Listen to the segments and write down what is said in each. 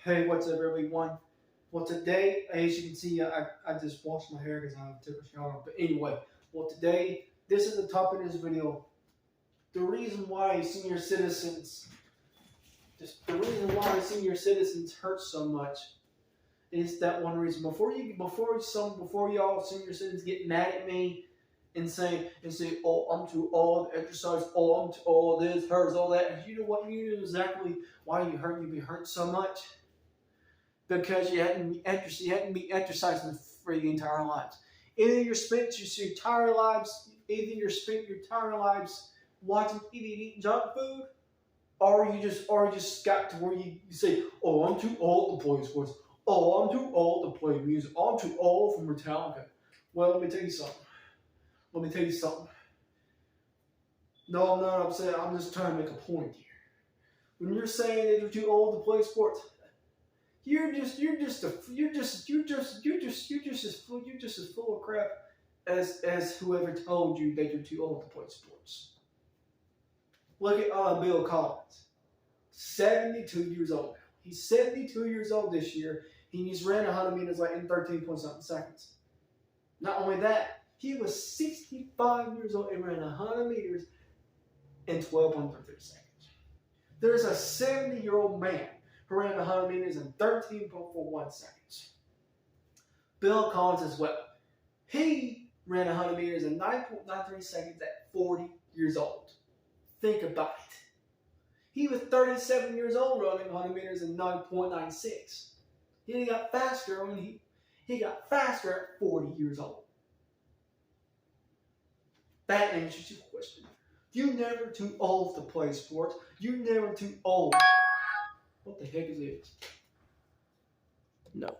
Hey, what's up, everyone? Well, today, as you can see, I just washed my hair because I took a shower. But anyway, today, this is the topic of this video. The reason why senior citizens, hurt so much is that one reason. Before y'all senior citizens get mad at me and say, oh, I'm too old to exercise. Oh, I'm too old. This hurts, all that. And you know what? You know exactly why you be hurt so much. Because you hadn't been exercising for the entire lives. Either you spent your entire lives watching TV and eating junk food, or you just got to where you say, "Oh, I'm too old to play sports. Oh, I'm too old to play music. Oh, I'm too old for Metallica." Well, let me tell you something. No, I'm not upset. I'm just trying to make a point here. When you're saying that you're too old to play sports, you're just as full of crap as whoever told you that you're too old to play sports. Look at Bill Collins, 72 years old now. He's 72 years old this year. He just ran 100 meters like in 13 point something seconds. Not only that, he was 65 years old and ran 100 meters in 12.30 seconds. There's a 70-year-old man who ran 100 meters in 13.41 seconds. Bill Collins as well. He ran 100 meters in 9.93 seconds at 40 years old. Think about it. He was 37 years old running 100 meters in 9.96. He got faster when he got faster at 40 years old. That answers your question. You're never too old to play sports. You're never too old. What the heck is this? No.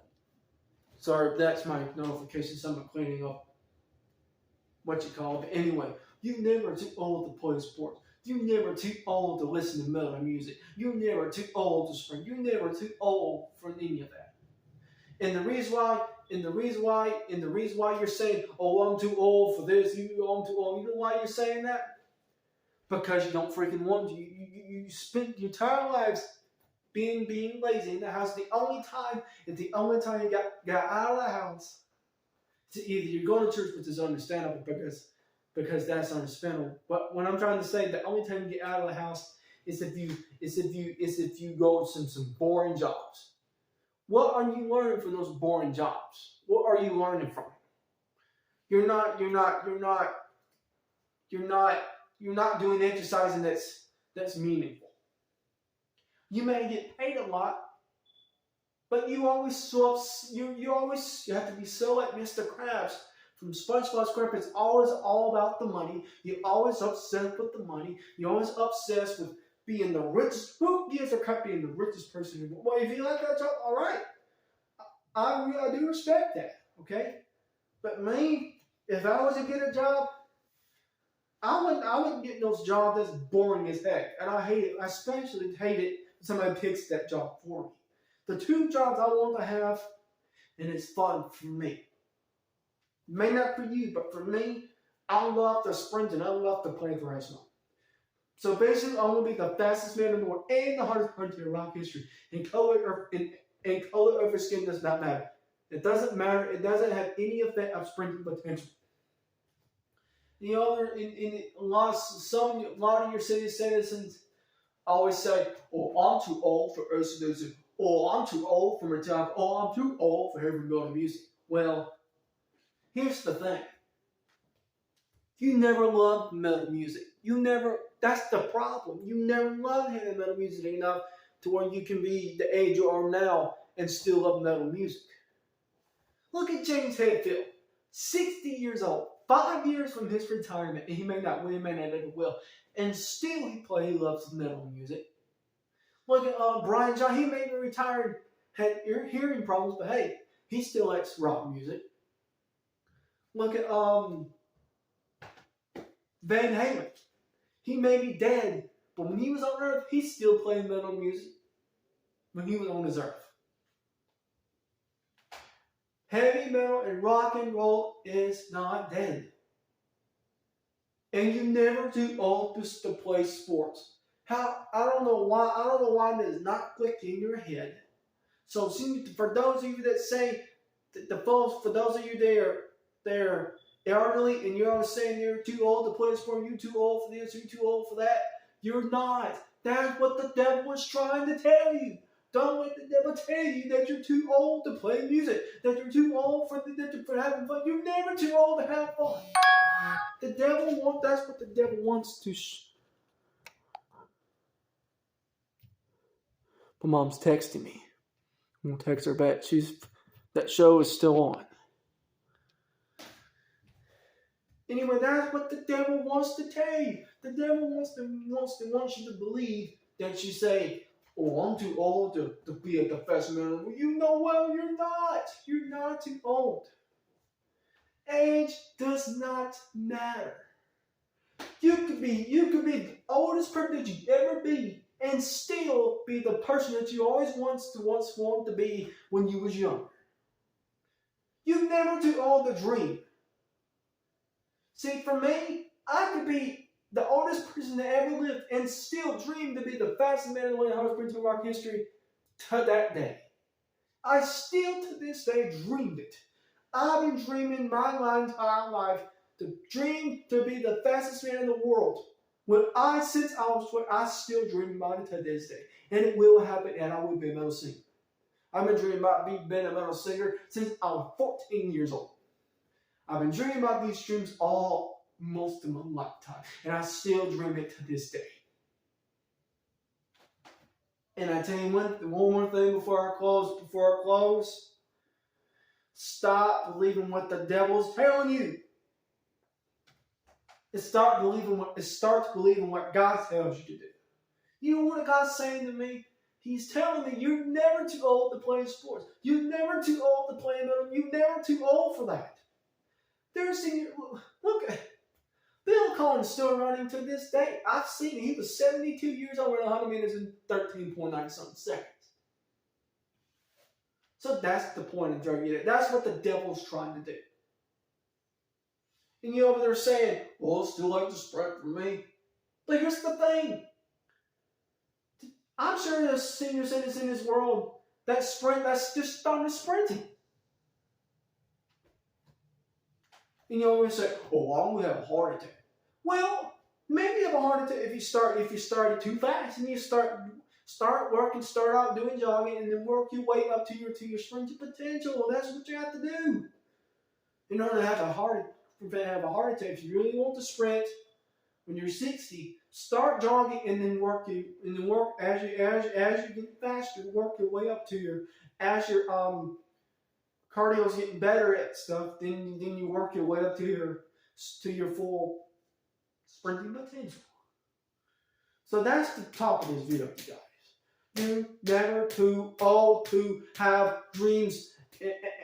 Sorry, that's my notification. Someone cleaning up what you call it. But anyway, you're never too old to play sports. You're never too old to listen to metal music. You're never too old to sprint. You're never too old for any of that. And the reason why you're saying, "Oh, I'm too old for this," I'm too old. You know why you're saying that? Because you don't freaking want to. You spent your entire lives being lazy in the house. The only time you got out of the house, to either you're going to church, which is understandable because that's understandable. But when I'm trying to say, the only time you get out of the house is if you go to some boring jobs. What are you learning from those boring jobs? What are you learning from? You're not doing exercising that's meaningful. You may get paid a lot, but you always you have to be so like Mr. Krabs from SpongeBob SquarePants. It's always all about the money. You're always obsessed with the money. You're always obsessed with being the richest. Who gives a crap being the richest person in the world? Well, if you like that job, all right. I do respect that, okay? But me, if I was to get a job, I wouldn't get those jobs that's boring as heck. And I hate it. I especially hate it when somebody picks that job for me. The two jobs I want to have, and it's fun for me. May not for you, but for me, I love to sprint and I love to play for Arsenal. So basically, I want to be the fastest man in the world and the hardest puncher in rock history. And color of your skin does not matter. It doesn't matter. It doesn't have any effect of sprinting potential. The other, a lot of your city citizens always say, "Oh, I'm too old for OCDC. Oh, I'm too old for Metallica. Oh, I'm too old for heavy metal music." Well, here's the thing. You never loved metal music. That's the problem. You never loved heavy metal music enough to where you can be the age you are now and still love metal music. Look at James Hetfield, 60 years old, 5 years from his retirement, and he may not win, may not ever will, and still he loves metal music. Look at Brian John. He may be retired, had hearing problems, but hey, he still likes rock music. Look at Van Halen. He may be dead, but when he was on Earth, he still played metal music when he was on his Earth. Heavy metal and rock and roll is not dead. And you're never too old to play sports. I don't know why it does not click in your head. So for those of you that say for those of you they're elderly and you're always saying you're too old to play a sport, you're too old for this, you're too old for that. You're not. That's what the devil is trying to tell you. Don't let the devil tell you that you're too old to play music, that you're too old for having fun. You're never too old to have fun. That's what the devil wants to. My mom's texting me. I'm gonna text her back. That show is still on. Anyway, that's what the devil wants to tell you. The devil wants you to believe that you say, "Oh, I'm too old to be a professional." Well, you know well you're not. You're not too old. Age does not matter. You could be the oldest person that you ever be, and still be the person that you always wanted to be when you was young. You're never too old to dream. See, for me, I could be the oldest person that ever lived and still dream to be the fastest man in the hardest sprint in rock history to that day. I still, to this day, dreamed it. I've been dreaming my entire life to dream to be the fastest man in the world. Since I was 12, I still dream about it to this day. And it will happen, and I will be a metal singer. I've been dreaming about being a metal singer since I was 14 years old. I've been dreaming about these dreams most of my lifetime, and I still dream it to this day. And I tell you one more thing before I close. Stop believing what the devil's telling you. And start believing what God tells you to do. You know what God's saying to me? He's telling me you're never too old to play sports. You're never too old to play metal. You're never too old for that. Look at Bill Collins still running to this day. I've seen him. He was 72 years old and 100 meters in 13.9 something seconds. So that's the point of drug eating. That's what the devil's trying to do. And you over there saying, "Well, it's still like the sprint for me." But here's the thing. I'm sure there's senior citizens in this world that's just starting sprinting. And you always say, "Oh, I'm gonna have a heart attack." Well, maybe you have a heart attack if you started too fast and you start out doing jogging and then work your way up to your sprinting potential. That's what you have to do in order to have a heart attack. If you really want to sprint when you're 60, start jogging and then work as you get faster. Work your way up to as your cardio's getting better at stuff. Then you work your way up to your full sprinting potential. So that's the top of this video, you guys. You're never too old to have dreams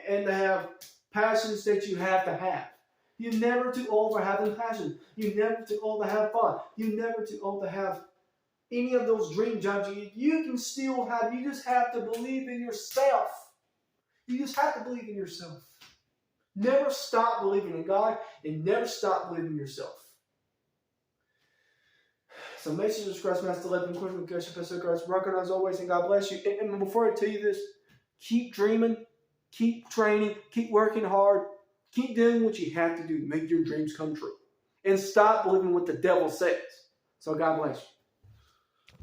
and to have passions that you have to have. You're never too old for having passion. You're never too old to have fun. You're never too old to have any of those dream jobs you can still have. You just have to believe in yourself. You just have to believe in yourself. Never stop believing in God and never stop believing in yourself. So make sure you subscribe, smash the like button, click notification, press the cards, rock on as always, and God bless you. And before I tell you this, keep dreaming, keep training, keep working hard, keep doing what you have to do to make your dreams come true. And stop believing what the devil says. So God bless you.